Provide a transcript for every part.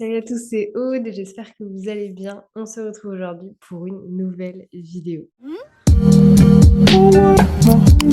Salut à tous, c'est Aude, j'espère que vous allez bien. On se retrouve aujourd'hui pour une nouvelle vidéo.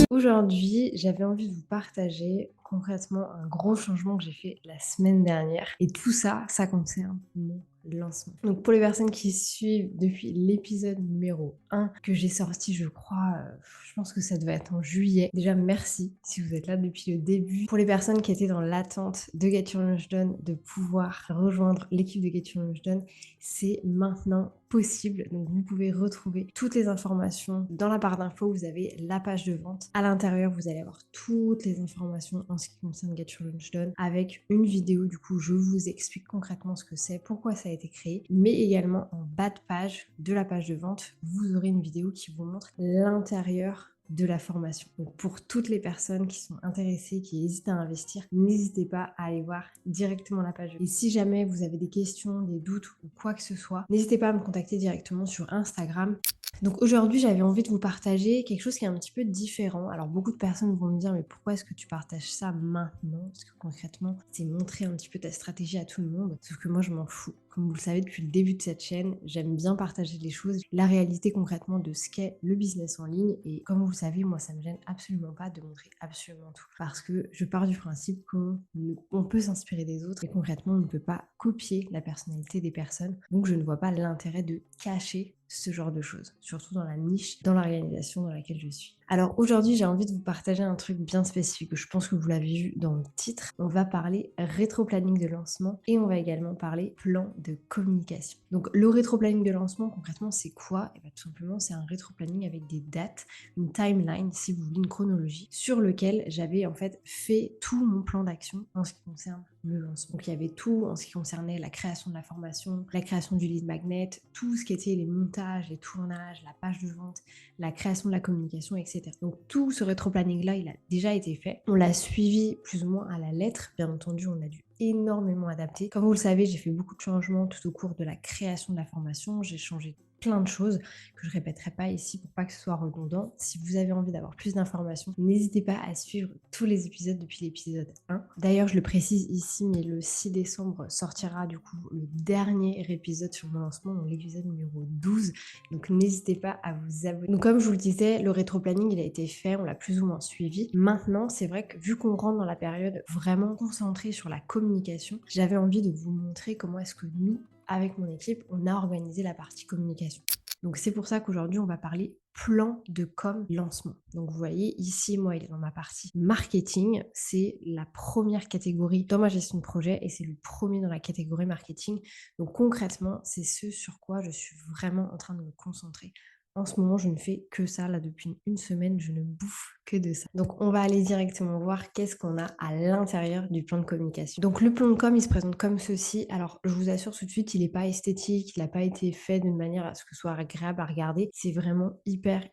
Aujourd'hui, j'avais envie de vous partager concrètement un gros changement que j'ai fait la semaine dernière. Et tout ça, ça concerne mon lancement. Donc pour les personnes qui suivent depuis l'épisode numéro 1 que j'ai sorti, je crois, je pense que ça devait être en juillet. Déjà, merci si vous êtes là depuis le début. Pour les personnes qui étaient dans l'attente de Get Your Launch Done, de pouvoir rejoindre l'équipe de Get Your Launch Done, c'est maintenant possible. Donc vous pouvez retrouver toutes les informations dans la barre d'infos. Vous avez la page de vente. À l'intérieur, vous allez avoir toutes les informations en ce qui concerne Get Your Launch Done avec une vidéo. Du coup, je vous explique concrètement ce que c'est, pourquoi ça a été créé, mais également en bas de page de la page de vente, vous aurez une vidéo qui vous montre l'intérieur de la formation. Donc pour toutes les personnes qui sont intéressées, qui hésitent à investir, n'hésitez pas à aller voir directement la page. Et si jamais vous avez des questions, des doutes ou quoi que ce soit, n'hésitez pas à me contacter directement sur Instagram. Donc aujourd'hui, j'avais envie de vous partager quelque chose qui est un petit peu différent. Alors beaucoup de personnes vont me dire mais pourquoi est-ce que tu partages ça maintenant? Parce que concrètement, c'est montrer un petit peu ta stratégie à tout le monde. Sauf que moi, je m'en fous. Comme vous le savez depuis le début de cette chaîne, j'aime bien partager les choses, la réalité concrètement de ce qu'est le business en ligne. Et comme vous le savez, moi, ça me gêne absolument pas de montrer absolument tout. Parce que je pars du principe qu'on peut s'inspirer des autres et concrètement, on ne peut pas copier la personnalité des personnes. Donc je ne vois pas l'intérêt de cacher ce genre de choses, surtout dans la niche, dans l'organisation dans laquelle je suis. Alors aujourd'hui, j'ai envie de vous partager un truc bien spécifique. Je pense que vous l'avez vu dans le titre. On va parler rétro-planning de lancement et on va également parler plan de communication. Donc le rétro-planning de lancement, concrètement, c'est quoi? Et bien, tout simplement, c'est un rétro-planning avec des dates, une timeline, si vous voulez, une chronologie, sur lequel j'avais en fait fait tout mon plan d'action en ce qui concerne le lancement. Donc il y avait tout en ce qui concernait la création de la formation, la création du lead magnet, tout ce qui était les montages, les tournages, la page de vente, la création de la communication, etc. Donc tout ce rétro-planning-là, il a déjà été fait. On l'a suivi plus ou moins à la lettre. Bien entendu, on a dû énormément adapter. Comme vous le savez, j'ai fait beaucoup de changements tout au cours de la création de la formation. J'ai changé plein de choses que je répéterai pas ici pour pas que ce soit redondant. Si vous avez envie d'avoir plus d'informations, n'hésitez pas à suivre tous les épisodes depuis l'épisode 1. D'ailleurs, je le précise ici, mais le 6 décembre sortira du coup le dernier épisode sur mon lancement, donc l'épisode numéro 12. Donc n'hésitez pas à vous abonner. Donc comme je vous le disais, le rétro-planning, il a été fait, on l'a plus ou moins suivi. Maintenant, c'est vrai que vu qu'on rentre dans la période vraiment concentrée sur la communication, j'avais envie de vous montrer comment est-ce que nous, avec mon équipe, on a organisé la partie communication. Donc c'est pour ça qu'aujourd'hui, on va parler plan de com lancement. Donc vous voyez, ici, moi, il est dans ma partie marketing. C'est la première catégorie dans ma gestion de projet et c'est le premier dans la catégorie marketing. Donc concrètement, c'est ce sur quoi je suis vraiment en train de me concentrer. En ce moment, je ne fais que ça. Là, depuis une semaine, je ne bouffe que de ça. Donc, on va aller directement voir qu'est-ce qu'on a à l'intérieur du plan de communication. Donc, le plan de com, il se présente comme ceci. Alors, je vous assure tout de suite, il n'est pas esthétique, il n'a pas été fait d'une manière à ce que ce soit agréable à regarder. C'est vraiment hyper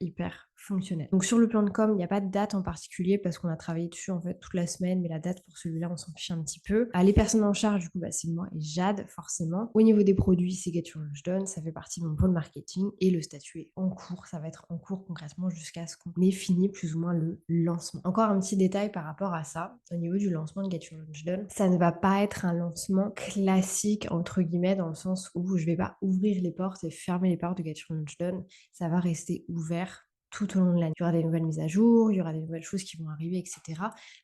fonctionnel. Donc sur le plan de com, il n'y a pas de date en particulier parce qu'on a travaillé dessus en fait toute la semaine, mais la date pour celui-là, on s'en fiche un petit peu. Les personnes en charge, du coup, c'est moi et Jade, forcément. Au niveau des produits, c'est Get Your Launch Done, ça fait partie de mon pôle marketing et le statut est en cours, ça va être en cours concrètement jusqu'à ce qu'on ait fini plus ou moins le lancement. Encore un petit détail par rapport à ça, au niveau du lancement de Get Your Launch Done, ça ne va pas être un lancement classique entre guillemets dans le sens où je vais pas ouvrir les portes et fermer les portes de Get Your Launch Done, ça va rester ouvert tout au long de l'année. Il y aura des nouvelles mises à jour, il y aura des nouvelles choses qui vont arriver, etc.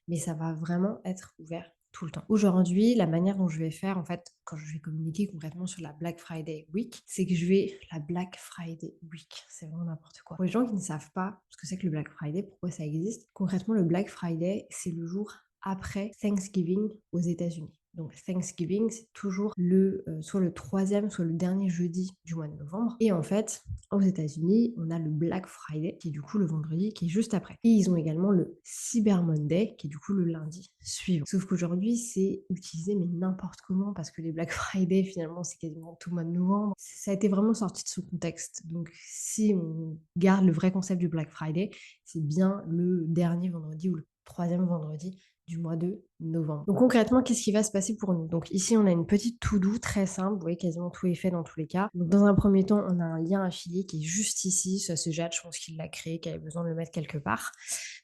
Mais ça va vraiment être ouvert tout le temps. Aujourd'hui, la manière dont je vais faire, en fait, quand je vais communiquer concrètement sur la Black Friday Week, c'est que je vais la Black Friday Week. C'est vraiment n'importe quoi. Pour les gens qui ne savent pas ce que c'est que le Black Friday, pourquoi ça existe, concrètement, le Black Friday, c'est le jour après Thanksgiving aux États-Unis. Donc Thanksgiving, c'est toujours soit le troisième, soit le dernier jeudi du mois de novembre. Et en fait, aux États-Unis, on a le Black Friday, qui est du coup le vendredi, qui est juste après. Et ils ont également le Cyber Monday, qui est du coup le lundi suivant. Sauf qu'aujourd'hui, c'est utilisé, mais n'importe comment, parce que les Black Friday, finalement, c'est quasiment tout le mois de novembre. Ça a été vraiment sorti de ce contexte. Donc, si on garde le vrai concept du Black Friday, c'est bien le dernier vendredi ou le troisième vendredi du mois de novembre. Donc concrètement, qu'est-ce qui va se passer pour nous? Donc ici, on a une petite to-do très simple. Vous voyez, quasiment tout est fait dans tous les cas. Donc dans un premier temps, on a un lien affilié qui est juste ici. Ça, c'est Jade, je pense qu'il l'a créé, qu'il avait besoin de le mettre quelque part.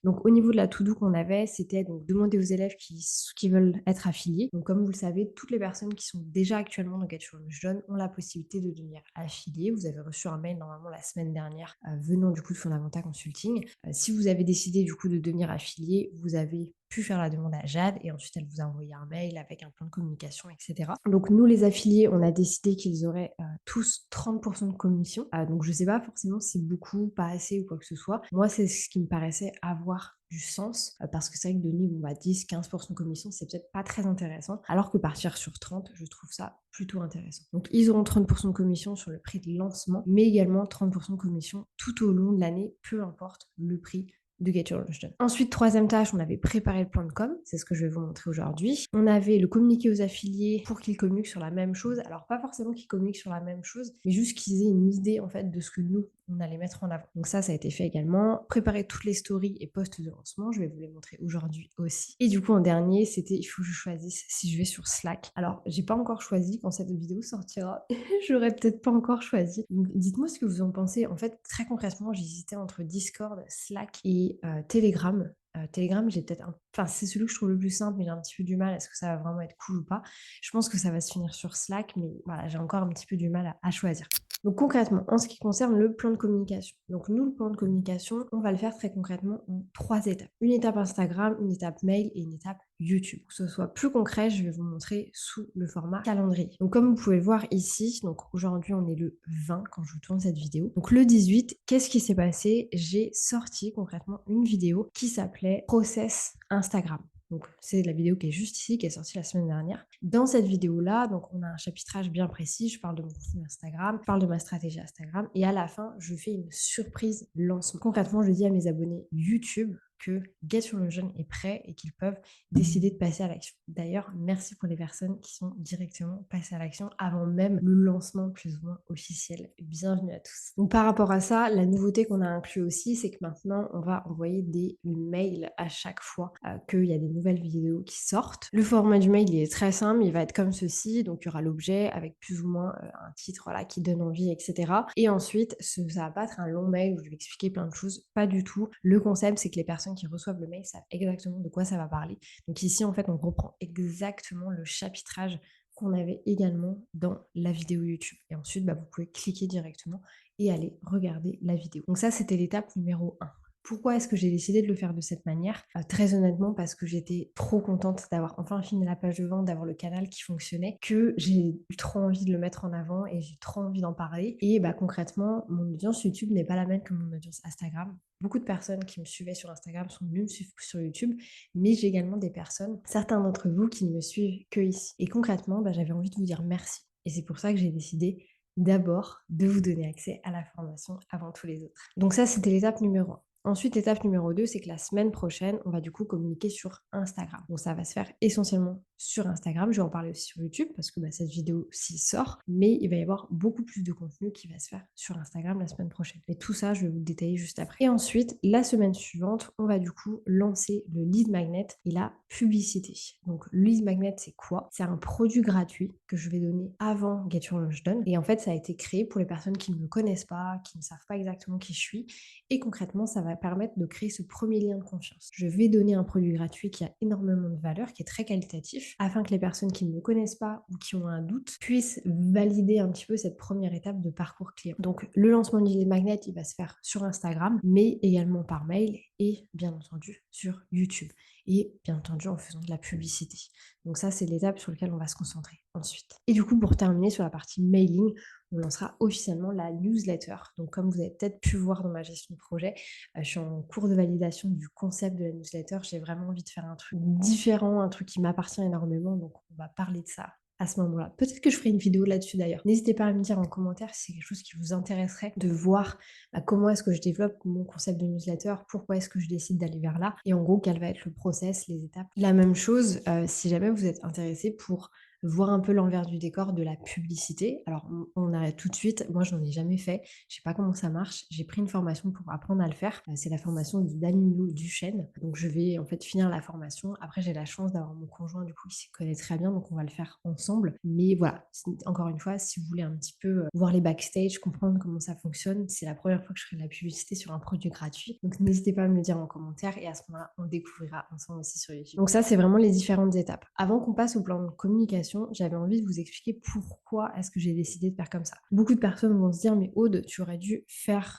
Donc au niveau de la to-do qu'on avait, c'était donc demander aux élèves qui veulent être affiliés. Donc comme vous le savez, toutes les personnes qui sont déjà actuellement dans Get Your Lunch Done ont la possibilité de devenir affiliés. Vous avez reçu un mail normalement la semaine dernière venant du coup de Fondamenta Consulting. Si vous avez décidé du coup de devenir affilié, vous avez pu faire la demande à Jade et ensuite elle vous a envoyé un mail avec un plan de communication, etc. Donc nous les affiliés, on a décidé qu'ils auraient tous 30% de commission. Donc je sais pas forcément si c'est beaucoup, pas assez ou quoi que ce soit. Moi c'est ce qui me paraissait avoir du sens parce que c'est vrai que donner 10-15% de commission, c'est peut-être pas très intéressant, alors que partir sur 30, je trouve ça plutôt intéressant. Donc ils auront 30% de commission sur le prix de lancement, mais également 30% de commission tout au long de l'année, peu importe le prix de Get Your Lunch Done. Ensuite, troisième tâche, on avait préparé le plan de com, c'est ce que je vais vous montrer aujourd'hui. On avait le communiquer aux affiliés pour qu'ils communiquent sur la même chose. Alors pas forcément qu'ils communiquent sur la même chose, mais juste qu'ils aient une idée en fait de ce que nous, on allait mettre en avant. Donc ça a été fait également. Préparer toutes les stories et posts de lancement, je vais vous les montrer aujourd'hui aussi. Et du coup, en dernier, c'était il faut que je choisisse si je vais sur Slack. Alors, j'ai pas encore choisi quand cette vidéo sortira. J'aurais peut-être pas encore choisi. Donc, dites-moi ce que vous en pensez. En fait, très concrètement, j'hésitais entre Discord, Slack et Telegram. Telegram, j'ai peut-être enfin, c'est celui que je trouve le plus simple, mais j'ai un petit peu du mal. Est-ce que ça va vraiment être cool ou pas? Je pense que ça va se finir sur Slack, mais voilà, j'ai encore un petit peu du mal à choisir. Donc concrètement, en ce qui concerne le plan de communication. Donc nous, le plan de communication, on va le faire très concrètement en 3 étapes. Une étape Instagram, une étape mail et une étape YouTube. Pour que ce soit plus concret, je vais vous montrer sous le format calendrier. Donc comme vous pouvez le voir ici, donc aujourd'hui on est le 20 quand je vous tourne cette vidéo. Donc le 18, qu'est-ce qui s'est passé? J'ai sorti concrètement une vidéo qui s'appelait Process Instagram. Donc, c'est la vidéo qui est juste ici, qui est sortie la semaine dernière. Dans cette vidéo-là, donc on a un chapitrage bien précis. Je parle de mon contenu Instagram, je parle de ma stratégie Instagram, et à la fin, je fais une surprise lancement. Concrètement, je dis à mes abonnés YouTube que Get Your Lunch Done est prêt et qu'ils peuvent décider de passer à l'action. D'ailleurs, merci pour les personnes qui sont directement passées à l'action avant même le lancement plus ou moins officiel. Bienvenue à tous. Donc par rapport à ça, la nouveauté qu'on a inclus aussi, c'est que maintenant, on va envoyer des mails à chaque fois qu'il y a des nouvelles vidéos qui sortent. Le format du mail, il est très simple, il va être comme ceci, donc il y aura l'objet avec plus ou moins un titre voilà, qui donne envie, etc. Et ensuite, ça va pas être un long mail où je vais expliquer plein de choses, pas du tout. Le concept, c'est que les personnes qui reçoivent le mail savent exactement de quoi ça va parler. Donc ici, en fait, on reprend exactement le chapitrage qu'on avait également dans la vidéo YouTube. Et ensuite, vous pouvez cliquer directement et aller regarder la vidéo. Donc ça, c'était l'étape numéro 1. Pourquoi est-ce que j'ai décidé de le faire de cette manière? Très honnêtement, parce que j'étais trop contente d'avoir enfin fini la page de vente, d'avoir le canal qui fonctionnait, que j'ai eu trop envie de le mettre en avant et j'ai trop envie d'en parler. Et concrètement, mon audience YouTube n'est pas la même que mon audience Instagram. Beaucoup de personnes qui me suivaient sur Instagram sont venues me suivre sur YouTube, mais j'ai également des personnes, certains d'entre vous, qui ne me suivent que ici. Et concrètement, j'avais envie de vous dire merci. Et c'est pour ça que j'ai décidé d'abord de vous donner accès à la formation avant tous les autres. Donc ça, c'était l'étape numéro 1. Ensuite, l'étape numéro 2, c'est que la semaine prochaine, on va du coup communiquer sur Instagram. Donc ça va se faire essentiellement sur Instagram. Je vais en parler aussi sur YouTube parce que cette vidéo-ci sort, mais il va y avoir beaucoup plus de contenu qui va se faire sur Instagram la semaine prochaine. Et tout ça, je vais vous le détailler juste après. Et ensuite, la semaine suivante, on va du coup lancer le lead magnet et la publicité. Donc le lead magnet, c'est quoi? C'est un produit gratuit que je vais donner avant Get Your Lunch Done. Et en fait, ça a été créé pour les personnes qui ne me connaissent pas, qui ne savent pas exactement qui je suis. Et concrètement, ça va permettre de créer ce premier lien de confiance. Je vais donner un produit gratuit qui a énormément de valeur, qui est très qualitatif, afin que les personnes qui ne me connaissent pas ou qui ont un doute puissent valider un petit peu cette première étape de parcours client. Donc le lancement du lead magnet, il va se faire sur Instagram, mais également par mail et bien entendu sur YouTube. Et bien entendu en faisant de la publicité. Donc ça, c'est l'étape sur laquelle on va se concentrer ensuite. Et du coup, pour terminer sur la partie mailing, on lancera officiellement la newsletter. Donc comme vous avez peut-être pu voir dans ma gestion de projet, je suis en cours de validation du concept de la newsletter. J'ai vraiment envie de faire un truc différent, un truc qui m'appartient énormément. Donc on va parler de ça à ce moment-là. Peut-être que je ferai une vidéo là-dessus d'ailleurs. N'hésitez pas à me dire en commentaire si c'est quelque chose qui vous intéresserait de voir comment est-ce que je développe mon concept de newsletter, pourquoi est-ce que je décide d'aller vers là et en gros quel va être le process, les étapes. La même chose si jamais vous êtes intéressé pour voir un peu l'envers du décor de la publicité. Alors, on arrête tout de suite. Moi, je n'en ai jamais fait. Je sais pas comment ça marche. J'ai pris une formation pour apprendre à le faire. C'est la formation de Danilo Duchesne. Donc, je vais en fait finir la formation. Après, j'ai la chance d'avoir mon conjoint du coup qui s'y connaît très bien, donc on va le faire ensemble. Mais voilà, encore une fois, si vous voulez un petit peu voir les backstage, comprendre comment ça fonctionne, c'est la première fois que je ferai de la publicité sur un produit gratuit. Donc, n'hésitez pas à me le dire en commentaire et à ce moment-là, on découvrira ensemble aussi sur YouTube. Donc ça, c'est vraiment les différentes étapes. Avant qu'on passe au plan de communication, j'avais envie de vous expliquer pourquoi est-ce que j'ai décidé de faire comme ça. Beaucoup de personnes vont se dire, mais Aude, tu aurais dû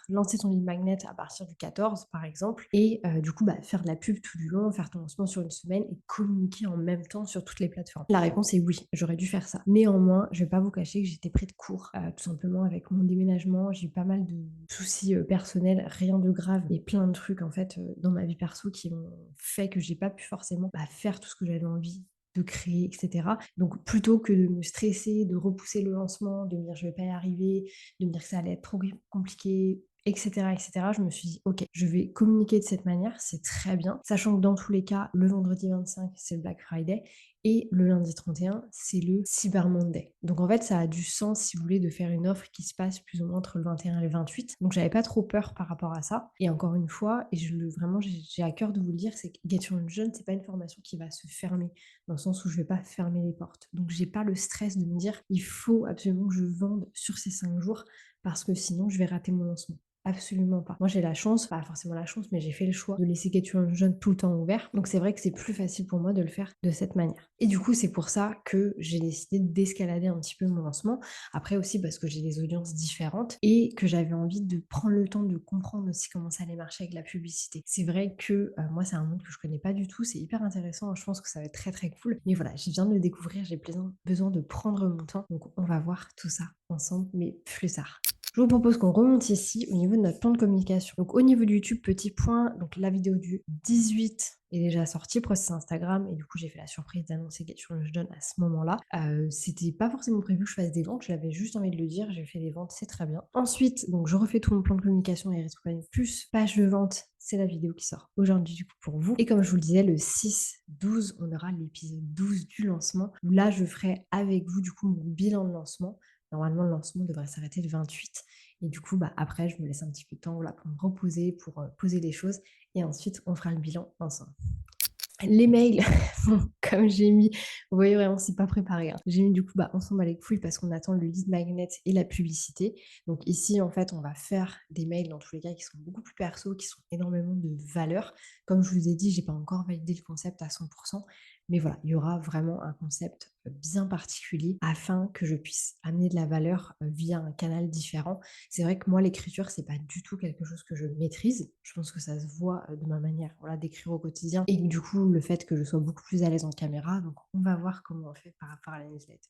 lancer ton lead magnet à partir du 14 par exemple, et du coup faire de la pub tout du long, faire ton lancement sur une semaine et communiquer en même temps sur toutes les plateformes. La réponse est oui, j'aurais dû faire ça. Néanmoins, je vais pas vous cacher que j'étais pris de court, tout simplement avec mon déménagement, j'ai eu pas mal de soucis personnels, rien de grave, et plein de trucs en fait dans ma vie perso qui ont fait que j'ai pas pu forcément faire tout ce que j'avais envie de créer, etc. Donc plutôt que de me stresser, de repousser le lancement, de me dire je vais pas y arriver, de me dire que ça allait être trop compliqué, etc., etc., je me suis dit, ok, je vais communiquer de cette manière, c'est très bien, sachant que dans tous les cas, le vendredi 25, c'est le Black Friday, et le lundi 31, c'est le Cyber Monday. Donc en fait, ça a du sens, si vous voulez, de faire une offre qui se passe plus ou moins entre le 21 et le 28. Donc j'avais pas trop peur par rapport à ça. Et encore une fois, et vraiment, j'ai à cœur de vous le dire, c'est que Get Your Own Jeune, c'est pas une formation qui va se fermer, dans le sens où je vais pas fermer les portes. Donc j'ai pas le stress de me dire, il faut absolument que je vende sur ces 5 jours, parce que sinon, je vais rater mon lancement. Absolument pas. Moi, j'ai la chance, pas forcément la chance, mais j'ai fait le choix de laisser Get Your Own Jeune tout le temps ouvert. Donc, c'est vrai que c'est plus facile pour moi de le faire de cette manière. Et du coup, c'est pour ça que j'ai décidé d'escalader un petit peu mon lancement. Après aussi parce que j'ai des audiences différentes et que j'avais envie de prendre le temps de comprendre aussi comment ça allait marcher avec la publicité. C'est vrai que moi, c'est un monde que je connais pas du tout. C'est hyper intéressant. Je pense que ça va être très très cool. Mais voilà, j'ai besoin de le découvrir. J'ai besoin de prendre mon temps. Donc, on va voir tout ça ensemble, mais plus tard. Je vous propose qu'on remonte ici au niveau de notre plan de communication. Donc au niveau de YouTube, petit point, donc la vidéo du 18 est déjà sortie, process Instagram, et du coup j'ai fait la surprise d'annoncer Get Your Own Jeune à ce moment-là. C'était pas forcément prévu que je fasse des ventes, j'avais juste envie de le dire, j'ai fait des ventes, c'est très bien. Ensuite, donc je refais tout mon plan de communication et rétro plus page de vente, c'est la vidéo qui sort aujourd'hui du coup pour vous. Et comme je vous le disais, le 6-12, on aura l'épisode 12 du lancement, où là je ferai avec vous du coup mon bilan de lancement. Normalement, le lancement devrait s'arrêter le 28. Et du coup, après, je me laisse un petit peu de temps pour me reposer, pour poser les choses. Et ensuite, on fera le bilan ensemble. Les mails, comme j'ai mis, vous voyez vraiment, c'est pas préparé. Hein. J'ai mis du coup, on s'en bat les couilles parce qu'on attend le lead magnet et la publicité. Donc ici, en fait, on va faire des mails dans tous les cas qui sont beaucoup plus perso, qui sont énormément de valeur. Comme je vous ai dit, j'ai pas encore validé le concept à 100%. Mais voilà, il y aura vraiment un concept bien particulier afin que je puisse amener de la valeur via un canal différent. C'est vrai que moi, l'écriture, c'est pas du tout quelque chose que je maîtrise. Je pense que ça se voit de ma manière d'écrire au quotidien. Et du coup, le fait que je sois beaucoup plus à l'aise en caméra. Donc, on va voir comment on fait par rapport à la newsletter.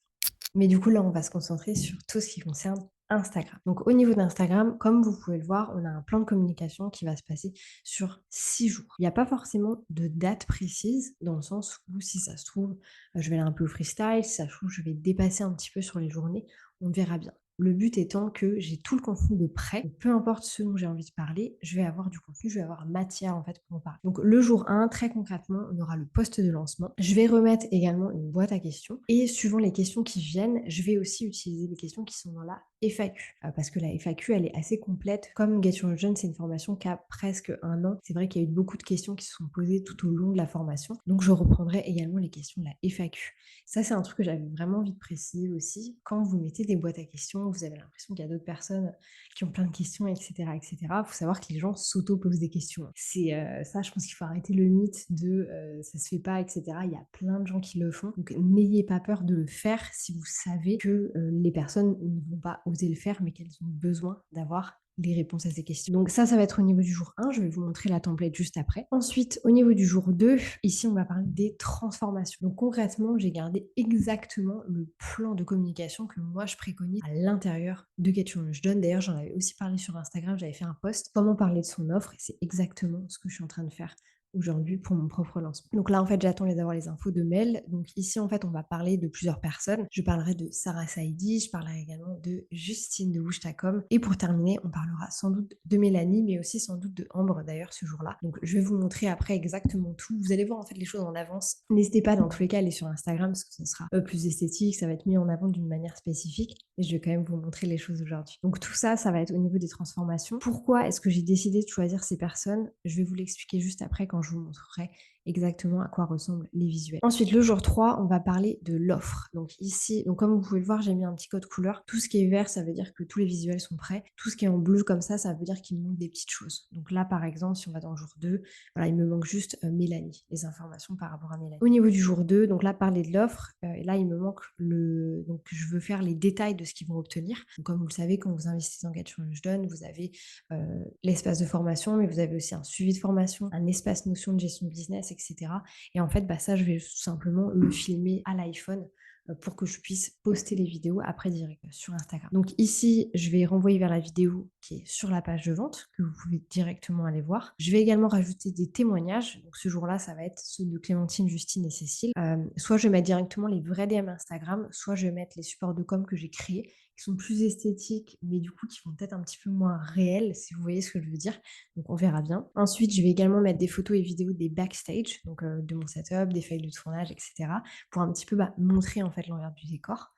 Mais du coup, là, on va se concentrer sur tout ce qui concerne Instagram. Donc, au niveau d'Instagram, comme vous pouvez le voir, on a un plan de communication qui va se passer sur 6 jours. Il n'y a pas forcément de date précise, dans le sens où, si ça se trouve, je vais aller un peu au freestyle, si ça se trouve, je vais dépasser un petit peu sur les journées, on verra bien. Le but étant que j'ai tout le contenu de prêt. Peu importe ce dont j'ai envie de parler, je vais avoir du contenu, je vais avoir matière en fait pour en parler. Donc le jour 1, très concrètement, on aura le post de lancement. Je vais remettre également une boîte à questions. Et suivant les questions qui viennent, je vais aussi utiliser les questions qui sont dans la FAQ. Parce que la FAQ, elle est assez complète. Comme Get Your Own Jeune, c'est une formation qui a presque 1 an. C'est vrai qu'il y a eu beaucoup de questions qui se sont posées tout au long de la formation. Donc je reprendrai également les questions de la FAQ. Ça, c'est un truc que j'avais vraiment envie de préciser aussi. Quand vous mettez des boîtes à questions, vous avez l'impression qu'il y a d'autres personnes qui ont plein de questions, etc., etc. Il faut savoir que les gens s'auto-posent des questions. C'est ça, je pense qu'il faut arrêter le mythe de ça se fait pas, etc. Il y a plein de gens qui le font. Donc, n'ayez pas peur de le faire si vous savez que les personnes ne vont pas oser le faire, mais qu'elles ont besoin d'avoir les réponses à ces questions. Donc ça va être au niveau du jour 1, je vais vous montrer la template juste après. Ensuite, au niveau du jour 2, ici on va parler des transformations. Donc concrètement, j'ai gardé exactement le plan de communication que moi je préconise à l'intérieur de Get Your Own Jeune. D'ailleurs, j'en avais aussi parlé sur Instagram, j'avais fait un post, comment parler de son offre, et c'est exactement ce que je suis en train de faire aujourd'hui pour mon propre lancement. Donc là, en fait, j'attends d'avoir les infos de Mel. Donc ici, en fait, on va parler de plusieurs personnes. Je parlerai de Sarah Saidi, je parlerai également de Justine de Wouchtacom. Et pour terminer, on parlera sans doute de Mélanie, mais aussi sans doute de Ambre d'ailleurs ce jour-là. Donc je vais vous montrer après exactement tout. Vous allez voir en fait les choses en avance. N'hésitez pas dans tous les cas à aller sur Instagram parce que ce sera plus esthétique, ça va être mis en avant d'une manière spécifique. Et je vais quand même vous montrer les choses aujourd'hui. Donc tout ça, ça va être au niveau des transformations. Pourquoi est-ce que j'ai décidé de choisir ces personnes? Je vais vous l'expliquer juste après quand je vous montrerai exactement à quoi ressemblent les visuels. Ensuite, le jour 3, on va parler de l'offre. Donc ici, donc comme vous pouvez le voir, j'ai mis un petit code couleur. Tout ce qui est vert, ça veut dire que tous les visuels sont prêts. Tout ce qui est en bleu comme ça veut dire qu'il me manque des petites choses. Donc là, par exemple, si on va dans le jour 2, voilà, il me manque juste Mélanie, les informations par rapport à Mélanie. Au niveau du jour 2, donc là, parler de l'offre, et là, il me manque donc je veux faire les détails de ce qu'ils vont obtenir. Donc, comme vous le savez, quand vous investissez dans Get Your Launch Done, vous avez l'espace de formation, mais vous avez aussi un suivi de formation, un espace notion de gestion de business, etc. Et en fait, ça, je vais tout simplement le filmer à l'iPhone pour que je puisse poster les vidéos après direct sur Instagram. Donc ici, je vais renvoyer vers la vidéo qui est sur la page de vente, que vous pouvez directement aller voir. Je vais également rajouter des témoignages. Donc ce jour-là, ça va être ceux de Clémentine, Justine et Cécile. Soit je vais mettre directement les vrais DM Instagram, soit je vais mettre les supports de com que j'ai créés, qui sont plus esthétiques, mais du coup qui vont peut-être un petit peu moins réels, si vous voyez ce que je veux dire. Donc on verra bien. Ensuite, je vais également mettre des photos et vidéos des backstage, donc de mon setup, des feuilles de tournage, etc. pour un petit peu montrer en fait l'envers du décor.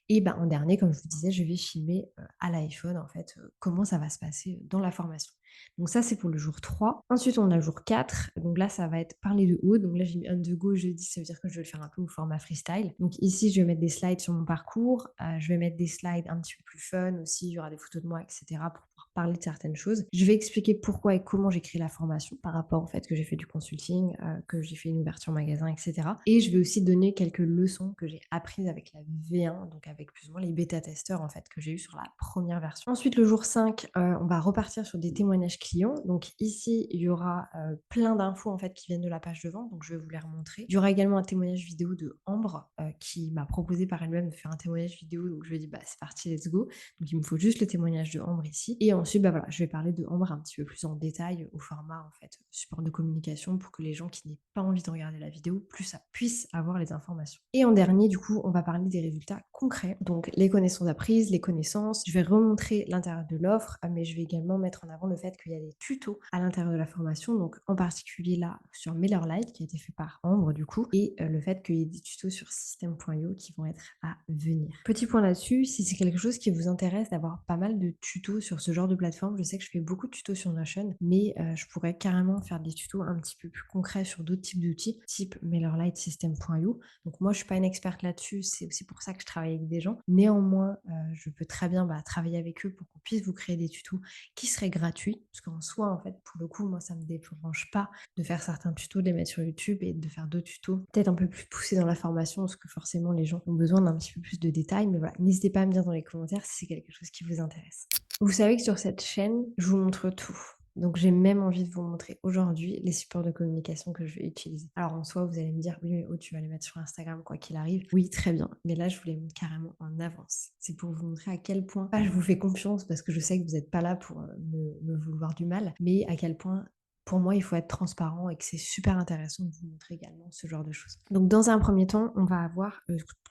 Et en dernier, comme je vous disais, je vais filmer à l'iPhone en fait comment ça va se passer dans la formation. Donc ça, c'est pour le jour 3. Ensuite, on a le jour 4. Donc là, ça va être parler de haut. Donc là, j'ai mis on the go jeudi, ça veut dire que je vais le faire un peu au format freestyle. Donc ici, je vais mettre des slides sur mon parcours. Je vais mettre des slides un petit peu plus fun aussi. Il y aura des photos de moi, etc. pour pouvoir parler de certaines choses. Je vais expliquer pourquoi et comment j'ai créé la formation par rapport au fait que j'ai fait du consulting, que j'ai fait une ouverture magasin, etc. Et je vais aussi donner quelques leçons que j'ai apprises avec la V1, donc avec plus ou moins les bêta-testeurs en fait que j'ai eu sur la première version. Ensuite, le jour 5, on va repartir sur des témoignages clients. Donc ici, il y aura plein d'infos en fait qui viennent de la page de vente, donc je vais vous les remontrer. Il y aura également un témoignage vidéo de Ambre qui m'a proposé par elle-même de faire un témoignage vidéo, donc je lui ai dit c'est parti, let's go. Donc il me faut juste le témoignage de Ambre ici. Et ensuite, voilà, je vais parler de Ambre un petit peu plus en détail au format en fait support de communication pour que les gens qui n'aient pas envie de regarder la vidéo puissent avoir les informations. Et en dernier, du coup, on va parler des résultats concrets. Donc les connaissances apprises, les connaissances. Je vais remontrer l'intérieur de l'offre, mais je vais également mettre en avant le fait qu'il y a des tutos à l'intérieur de la formation. Donc en particulier là sur MailerLite qui a été fait par Ambre du coup, et le fait qu'il y ait des tutos sur System.io qui vont être à venir. Petit point là-dessus, si c'est quelque chose qui vous intéresse d'avoir pas mal de tutos sur ce genre de plateforme, je sais que je fais beaucoup de tutos sur Notion, mais je pourrais carrément faire des tutos un petit peu plus concrets sur d'autres types d'outils, type MailerLite, System.io. Donc moi, je suis pas une experte là-dessus, c'est aussi pour ça que je travaille avec des gens. Néanmoins, je peux très bien travailler avec eux pour qu'on puisse vous créer des tutos qui seraient gratuits, parce qu'en soi, en fait, pour le coup, moi, ça me dérange pas de faire certains tutos, de les mettre sur YouTube et de faire d'autres tutos, peut-être un peu plus poussés dans la formation, parce que forcément, les gens ont besoin d'un petit peu plus de détails. Mais voilà, n'hésitez pas à me dire dans les commentaires si c'est quelque chose qui vous intéresse. Vous savez que sur cette chaîne, je vous montre tout. Donc j'ai même envie de vous montrer aujourd'hui les supports de communication que je vais utiliser. Alors en soi, vous allez me dire, oui, mais tu vas les mettre sur Instagram quoi qu'il arrive. Oui, très bien. Mais là, je vous les montre carrément en avance. C'est pour vous montrer à quel point, je vous fais confiance parce que je sais que vous n'êtes pas là pour me vouloir du mal, mais à quel point pour moi, il faut être transparent et que c'est super intéressant de vous montrer également ce genre de choses. Donc, dans un premier temps, on va avoir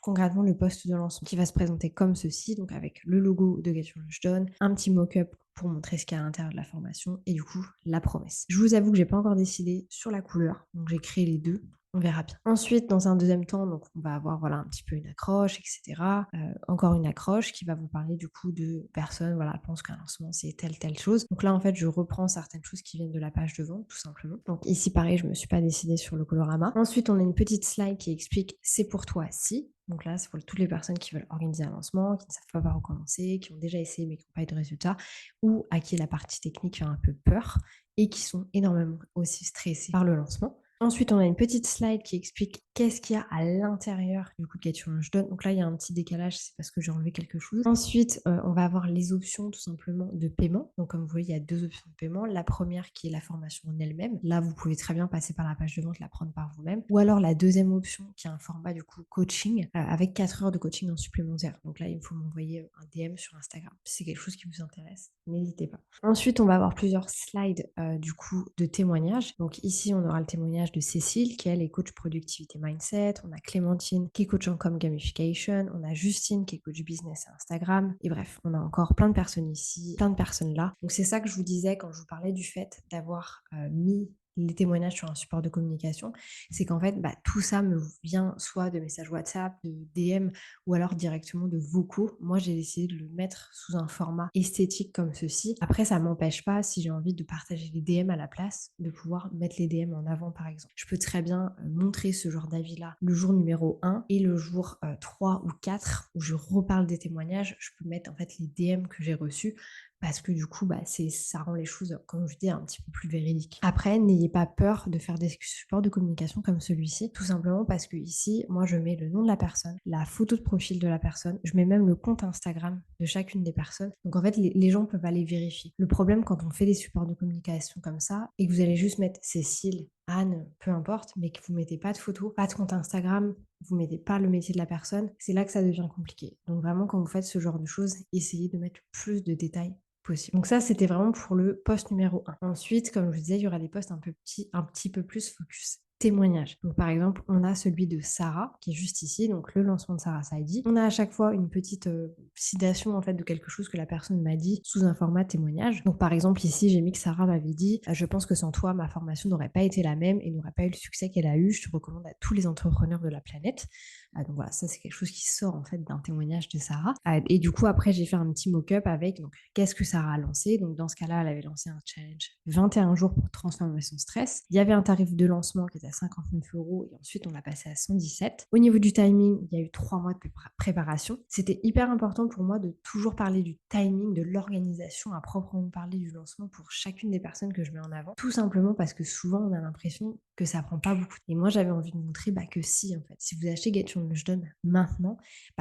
concrètement le post de lancement qui va se présenter comme ceci, donc avec le logo de Get Your Launch Done, un petit mock-up pour montrer ce qu'il y a à l'intérieur de la formation et du coup, la promesse. Je vous avoue que j'ai pas encore décidé sur la couleur, donc j'ai créé les deux. On verra bien. Ensuite, dans un deuxième temps, donc on va avoir un petit peu une accroche, etc. Encore une accroche qui va vous parler du coup de personnes, pensent qu'un lancement c'est telle chose. Donc là, en fait, je reprends certaines choses qui viennent de la page de vente, tout simplement. Donc ici, pareil, je me suis pas décidée sur le colorama. Ensuite, on a une petite slide qui explique c'est pour toi si. Donc là, c'est pour toutes les personnes qui veulent organiser un lancement, qui ne savent pas par où commencer, qui ont déjà essayé mais qui n'ont pas eu de résultats, ou à qui la partie technique fait un peu peur et qui sont énormément aussi stressés par le lancement. Ensuite, on a une petite slide qui explique qu'est-ce qu'il y a à l'intérieur du coup de Get Your Lunch Done. Donc là, il y a un petit décalage, c'est parce que j'ai enlevé quelque chose. Ensuite, on va avoir les options tout simplement de paiement. Donc comme vous voyez, il y a 2 options de paiement. La première qui est la formation en elle-même. Là, vous pouvez très bien passer par la page de vente, la prendre par vous-même. Ou alors la deuxième option qui est un format du coup coaching avec 4 heures de coaching en supplémentaire. Donc là, il faut m'envoyer un DM sur Instagram. Si c'est quelque chose qui vous intéresse, n'hésitez pas. Ensuite, on va avoir plusieurs slides du coup de témoignages. Donc ici, on aura le témoignage de Cécile qui elle est coach productivité mindset. On a Clémentine qui est coach en com gamification. On a Justine qui est coach business et Instagram. Et bref, on a encore plein de personnes ici, plein de personnes là. Donc c'est ça que je vous disais quand je vous parlais du fait d'avoir mis les témoignages sur un support de communication, c'est qu'en fait, tout ça me vient soit de messages WhatsApp, de DM ou alors directement de vocaux. Moi, j'ai décidé de le mettre sous un format esthétique comme ceci. Après, ça m'empêche pas, si j'ai envie de partager les DM à la place, de pouvoir mettre les DM en avant, par exemple. Je peux très bien montrer ce genre d'avis-là le jour numéro 1 et le jour 3 ou 4 où je reparle des témoignages, je peux mettre en fait les DM que j'ai reçus parce que du coup, ça rend les choses, comme je dis, un petit peu plus véridiques. Après, n'ayez pas peur de faire des supports de communication comme celui-ci, tout simplement parce que ici, moi, je mets le nom de la personne, la photo de profil de la personne, je mets même le compte Instagram de chacune des personnes. Donc en fait, les gens peuvent aller vérifier. Le problème quand on fait des supports de communication comme ça, et que vous allez juste mettre Cécile, Anne, peu importe, mais que vous mettez pas de photo, pas de compte Instagram, vous mettez pas le métier de la personne, c'est là que ça devient compliqué. Donc vraiment, quand vous faites ce genre de choses, essayez de mettre le plus de détails possible. Donc ça, c'était vraiment pour le post numéro 1. Ensuite, comme je vous disais, il y aura des posts un petit peu plus focus témoignage. Donc par exemple, on a celui de Sarah qui est juste ici, donc le lancement de Sarah Saidi. On a à chaque fois une petite citation en fait de quelque chose que la personne m'a dit sous un format témoignage. Donc par exemple ici, j'ai mis que Sarah m'avait dit je pense que sans toi ma formation n'aurait pas été la même et n'aurait pas eu le succès qu'elle a eu. Je te recommande à tous les entrepreneurs de la planète. Donc voilà, ça c'est quelque chose qui sort en fait d'un témoignage de Sarah. Et du coup après j'ai fait un petit mock-up avec donc qu'est-ce que Sarah a lancé. Donc dans ce cas-là, elle avait lancé un challenge 21 jours pour transformer son stress. Il y avait un tarif de lancement qui était à 59 € et ensuite on l'a passé à 117. Au niveau du timing, il y a eu 3 mois de préparation. C'était hyper important pour moi de toujours parler du timing, de l'organisation à proprement parler du lancement pour chacune des personnes que je mets en avant. Tout simplement parce que souvent on a l'impression que ça prend pas beaucoup. Et moi j'avais envie de montrer que si en fait, si vous achetez Get Your Lunch Done maintenant,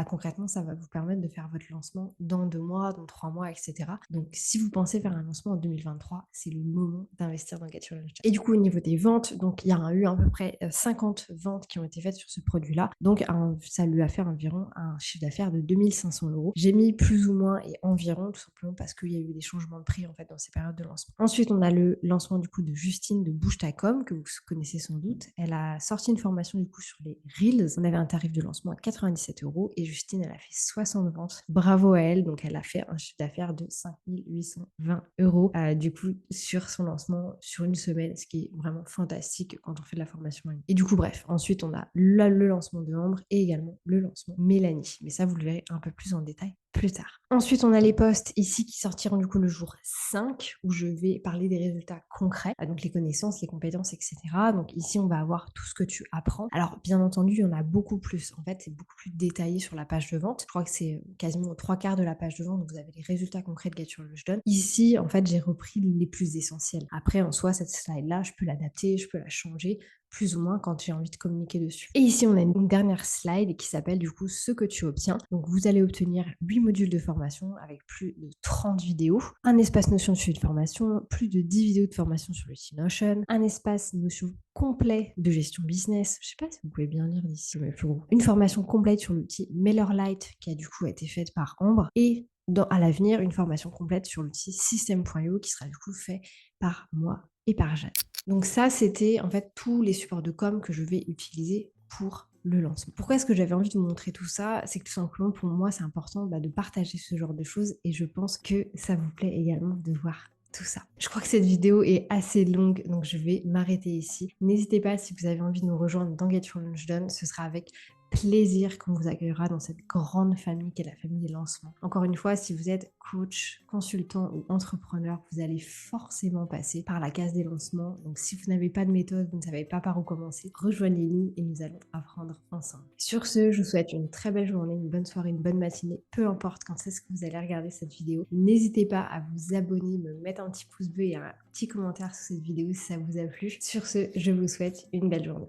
concrètement ça va vous permettre de faire votre lancement dans 2 mois, dans 3 mois, etc. Donc si vous pensez faire un lancement en 2023, c'est le moment d'investir dans Get Your Lunch Done. Et du coup au niveau des ventes, donc il y a eu à peu près 50 ventes qui ont été faites sur ce produit-là. Donc ça lui a fait environ un chiffre d'affaires de 2500 €. J'ai mis plus ou moins et environ, tout simplement parce qu'il y a eu des changements de prix en fait dans ces périodes de lancement. Ensuite, on a le lancement du coup de Justine de Bouge ta com, que vous connaissez sans doute. Elle a sorti une formation du coup sur les Reels. On avait un tarif de lancement à 97 € et Justine, elle a fait 60 ventes. Bravo à elle. Donc, elle a fait un chiffre d'affaires de 5820 € du coup sur son lancement sur une semaine, ce qui est vraiment fantastique quand on fait de la formation en ligne. Et du coup, bref, ensuite, on a le lancement de Ambre et également le lancement Mélanie. Mais ça, vous le verrez un peu plus en détail plus tard. Ensuite, on a les posts ici qui sortiront du coup le jour 5 où je vais parler des résultats concrets, donc les connaissances, les compétences, etc. Donc ici, on va avoir tout ce que tu apprends. Alors, bien entendu, il y en a beaucoup plus. En fait, c'est beaucoup plus détaillé sur la page de vente. Je crois que c'est quasiment 3/4 de la page de vente. Donc, vous avez les résultats concrets de Get Your Lunch Done. Ici, en fait, j'ai repris les plus essentiels. Après, en soi, cette slide-là, je peux l'adapter, je peux la changer plus ou moins quand j'ai envie de communiquer dessus. Et ici, on a une dernière slide qui s'appelle du coup ce que tu obtiens. Donc, vous allez obtenir 8 modules de formation avec plus de 30 vidéos, un espace Notion de suivi de formation, plus de 10 vidéos de formation sur l'outil Notion, un espace Notion complet de gestion business. Je sais pas si vous pouvez bien lire d'ici, mais plus gros. Une formation complète sur l'outil MailerLite qui a du coup été faite par Ambre et à l'avenir, une formation complète sur l'outil System.io qui sera du coup fait par moi et par Jeanne. Donc ça, c'était en fait tous les supports de com que je vais utiliser pour le lancement. Pourquoi est-ce que j'avais envie de vous montrer tout ça? C'est que tout simplement pour moi, c'est important de partager ce genre de choses et je pense que ça vous plaît également de voir tout ça. Je crois que cette vidéo est assez longue, donc je vais m'arrêter ici. N'hésitez pas si vous avez envie de nous rejoindre dans Get Your Lunch Done, ce sera avec plaisir qu'on vous accueillera dans cette grande famille qu'est la famille des lancements. Encore une fois, si vous êtes coach, consultant ou entrepreneur, vous allez forcément passer par la case des lancements. Donc si vous n'avez pas de méthode, vous ne savez pas par où commencer, rejoignez-nous et nous allons apprendre ensemble. Sur ce, je vous souhaite une très belle journée, une bonne soirée, une bonne matinée, peu importe quand c'est ce que vous allez regarder cette vidéo. N'hésitez pas à vous abonner, me mettre un petit pouce bleu et un petit commentaire sur cette vidéo si ça vous a plu. Sur ce, je vous souhaite une belle journée.